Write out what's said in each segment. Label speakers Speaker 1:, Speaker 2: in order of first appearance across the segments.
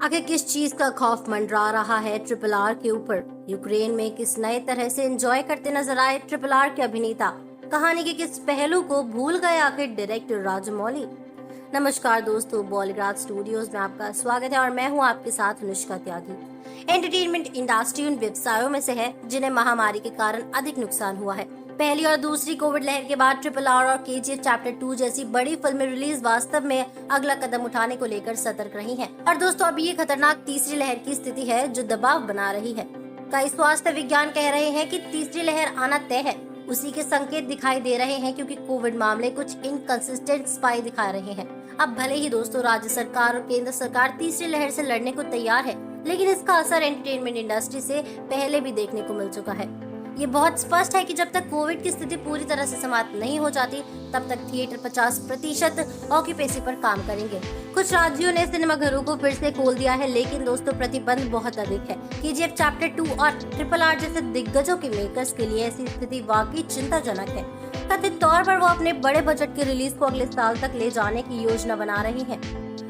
Speaker 1: आखिर किस चीज का खौफ मंडरा रहा है RRR के ऊपर? यूक्रेन में किस नए तरह से एंजॉय करते नजर आए RRR के अभिनेता? कहानी के किस पहलू को भूल गए आखिर डायरेक्टर राजमौली? नमस्कार दोस्तों, बॉलीग्राज स्टूडियोज में आपका स्वागत है और मैं हूं आपके साथ अनुष्का त्यागी। एंटरटेनमेंट इंडस्ट्री उन व्यवसायों में से है जिन्हें महामारी के कारण अधिक नुकसान हुआ है। पहली और दूसरी कोविड लहर के बाद RRR और KGF चैप्टर 2 जैसी बड़ी फिल्में रिलीज वास्तव में अगला कदम उठाने को लेकर सतर्क रही हैं। और दोस्तों, अभी ये खतरनाक तीसरी लहर की स्थिति है जो दबाव बना रही है। कई स्वास्थ्य विज्ञान कह रहे हैं कि तीसरी लहर आना तय है। उसी के संकेत दिखाई दे रहे हैं क्योंकि कोविड मामले कुछ इनकंसिस्टेंट स्पाई दिखा रहे हैं। अब भले ही दोस्तों राज्य सरकार और केंद्र सरकार तीसरी लहर से लड़ने को तैयार है, लेकिन इसका असर एंटरटेनमेंट इंडस्ट्री से पहले भी देखने को मिल चुका है। ये बहुत स्पष्ट है कि जब तक कोविड की स्थिति पूरी तरह से समाप्त नहीं हो जाती, तब तक थिएटर 50% ऑक्यूपेंसी पर काम करेंगे। कुछ राज्यों ने सिनेमा घरों को फिर से खोल दिया है, लेकिन दोस्तों प्रतिबंध बहुत अधिक है। KGF चैप्टर 2 और RRR जैसे दिग्गजों के मेकर्स के लिए ऐसी स्थिति वाकई चिंताजनक है। कथित तौर पर वो अपने बड़े बजट के रिलीज को अगले साल तक ले जाने की योजना बना रही है।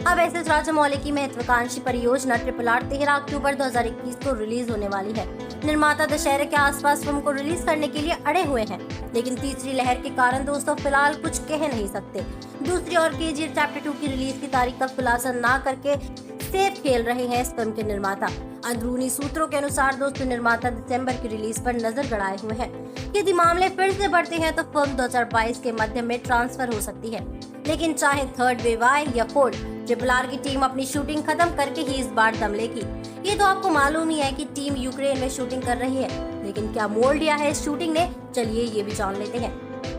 Speaker 1: अब ऐसे राजमौली की महत्वाकांक्षी परियोजना RRR 13 अक्टूबर 2021 को रिलीज होने वाली है। निर्माता दशहरे के आसपास फिल्म को रिलीज करने के लिए अड़े हुए हैं, लेकिन तीसरी लहर के कारण दोस्तों फिलहाल कुछ कह नहीं सकते। दूसरी ओर KGF चैप्टर 2 की रिलीज की तारीख का खुलासा न करके सेफ खेल रहे हैं इस फिल्म के निर्माता। अंदरूनी सूत्रों के अनुसार दोस्तों निर्माता दिसंबर की रिलीज पर नजर गड़ाए हुए हैं। यदि मामले फिर से बढ़ते हैं तो फिल्म 2022 के मध्य में ट्रांसफर हो सकती है। लेकिन चाहे थर्ड वेव आए या फोर्थ, RRR की टीम अपनी शूटिंग खत्म करके ही इस बार दम लेगी। ये तो आपको मालूम ही है कि टीम यूक्रेन में शूटिंग कर रही है, लेकिन क्या मोड़ लिया है इस शूटिंग ने? चलिए ये भी जान लेते हैं।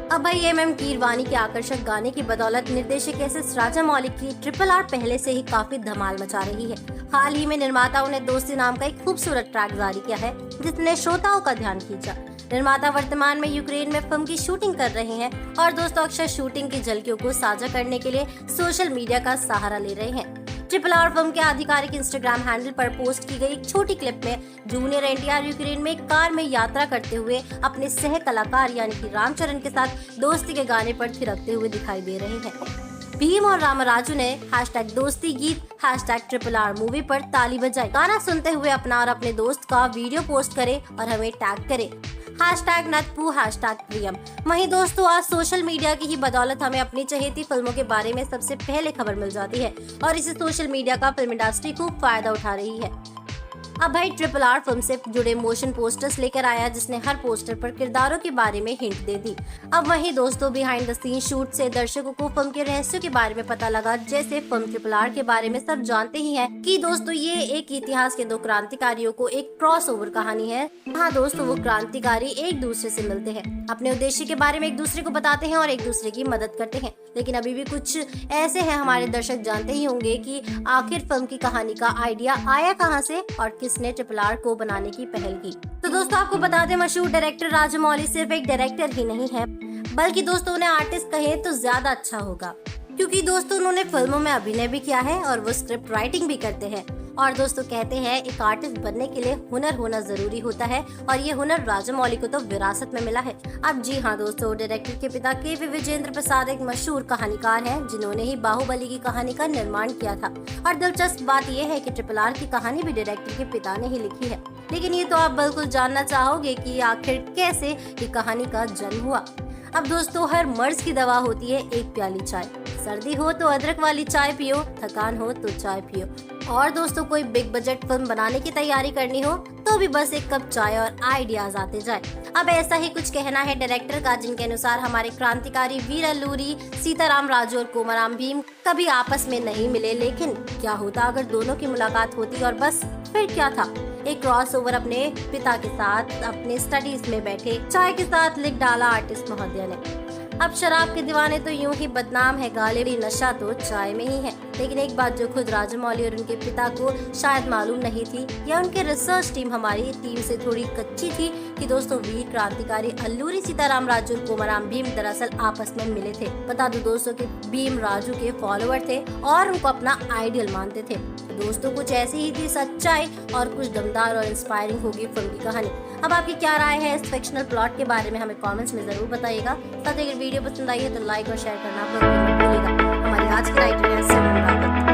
Speaker 1: अब भाई MM कीरवानी के आकर्षक गाने की बदौलत निर्देशक एस राजामौली की RRR पहले से ही काफी धमाल मचा रही है। हाल ही में निर्माताओं ने दोस्ती नाम का एक खूबसूरत ट्रैक जारी किया है, जिसने श्रोताओं का ध्यान खींचा। निर्माता वर्तमान में यूक्रेन में फिल्म की शूटिंग कर रहे हैं और दोस्तों अक्सर शूटिंग की झलकियों को साझा करने के लिए सोशल मीडिया का सहारा ले रहे हैं। RRR फिल्म के आधिकारिक इंस्टाग्राम हैंडल पर पोस्ट की गई एक छोटी क्लिप में जूनियर NTR यूक्रेन में एक कार में यात्रा करते हुए अपने सह कलाकार यानी कि रामचरण के साथ दोस्ती के गाने पर थिरकते हुए दिखाई दे रहे हैं। भीम और रामराजू ने #दोस्ती गीत #RRR मूवी पर ताली बजाई। गाना सुनते हुए अपना और अपने दोस्त का वीडियो पोस्ट करें और हमें टैग करें #नतपू #प्रियम। वहीं दोस्तों आज सोशल मीडिया की ही बदौलत हमें अपनी चहेती फिल्मों के बारे में सबसे पहले खबर मिल जाती है और इसी सोशल मीडिया का फिल्म इंडस्ट्री खूब फायदा उठा रही है। अब भाई RRR फिल्म से जुड़े मोशन पोस्टर्स लेकर आया, जिसने हर पोस्टर पर किरदारों के बारे में हिंट दे दी। अब वहीं दोस्तों बिहाइंड द सीन शूट से दर्शकों को फिल्म के रहस्यों के बारे में पता लगा। जैसे फिल्म RRR के बारे में सब जानते ही हैं कि दोस्तों ये एक इतिहास के दो क्रांतिकारियों को एक क्रॉसओवर कहानी है। हाँ दोस्तों, वो क्रांतिकारी एक दूसरे से मिलते हैं, अपने उद्देश्य के बारे में एक दूसरे को बताते हैं और एक दूसरे की मदद करते हैं। लेकिन अभी भी कुछ ऐसे हैं, हमारे दर्शक जानते ही होंगे कि आखिर फिल्म की कहानी का आइडिया आया कहां से और किसने RRR को बनाने की पहल की। तो दोस्तों आपको बता दें, मशहूर डायरेक्टर राजामौली सिर्फ एक डायरेक्टर ही नहीं है, बल्कि दोस्तों उन्हें आर्टिस्ट कहे तो ज्यादा अच्छा होगा, क्योंकि दोस्तों उन्होंने फिल्मों में अभिनय भी किया है और वो स्क्रिप्ट राइटिंग भी करते हैं। और दोस्तों कहते हैं एक आर्टिस्ट बनने के लिए हुनर होना जरूरी होता है और ये हुनर राजामौली को तो विरासत में मिला है। अब जी हाँ दोस्तों, डायरेक्टर के पिता KV विजेंद्र प्रसाद एक मशहूर कहानीकार हैं, जिन्होंने ही बाहुबली की कहानी का निर्माण किया था। और दिलचस्प बात यह है कि RRR की कहानी भी डायरेक्टर के पिता ने ही लिखी है। लेकिन ये तो आप बिल्कुल जानना चाहोगे कि आखिर कैसे ये कहानी का जन्म हुआ। अब दोस्तों हर मर्ज की दवा होती है एक प्याली चाय। सर्दी हो तो अदरक वाली चाय पियो, थकान हो तो चाय पियो। और दोस्तों कोई बिग बजट फिल्म बनाने की तैयारी करनी हो तो भी बस एक कप चाय और आइडियाज आते जाए। अब ऐसा ही कुछ कहना है डायरेक्टर का, जिनके अनुसार हमारे क्रांतिकारी वीर अल्लूरी, सीताराम राजू और कोमाराम भीम कभी आपस में नहीं मिले, लेकिन क्या होता अगर दोनों की मुलाकात होती और बस फिर क्या था, एक क्रॉसओवर अपने पिता के साथ अपने स्टडीज में बैठे चाय के साथ लिख डाला आर्टिस्ट महोदय ने। अब शराब के दीवाने तो यूं ही बदनाम है, गाली नशा तो चाय में ही है। लेकिन एक बात जो खुद राजामौली और उनके पिता को शायद मालूम नहीं थी, या उनके रिसर्च टीम हमारी टीम से थोड़ी कच्ची थी, कि दोस्तों वीर क्रांतिकारी अल्लूरी सीताराम राजू और कोमाराम भीम दरअसल आपस में मिले थे। बता दो दोस्तों कि भीम राजू के फॉलोअर थे और उनको अपना आइडियल मानते थे। दोस्तों कुछ ऐसी ही थी सच्चाई और कुछ दमदार और इंस्पायरिंग होगी फिल्म की कहानी। अब आपकी क्या राय है इस फिक्शनल प्लॉट के बारे में, हमें कमेंट्स में जरूर बताइएगा। साथ ही अगर वीडियो पसंद आई है तो लाइक और शेयर करना मत भूलिएगा। हमारी आज की राइटर है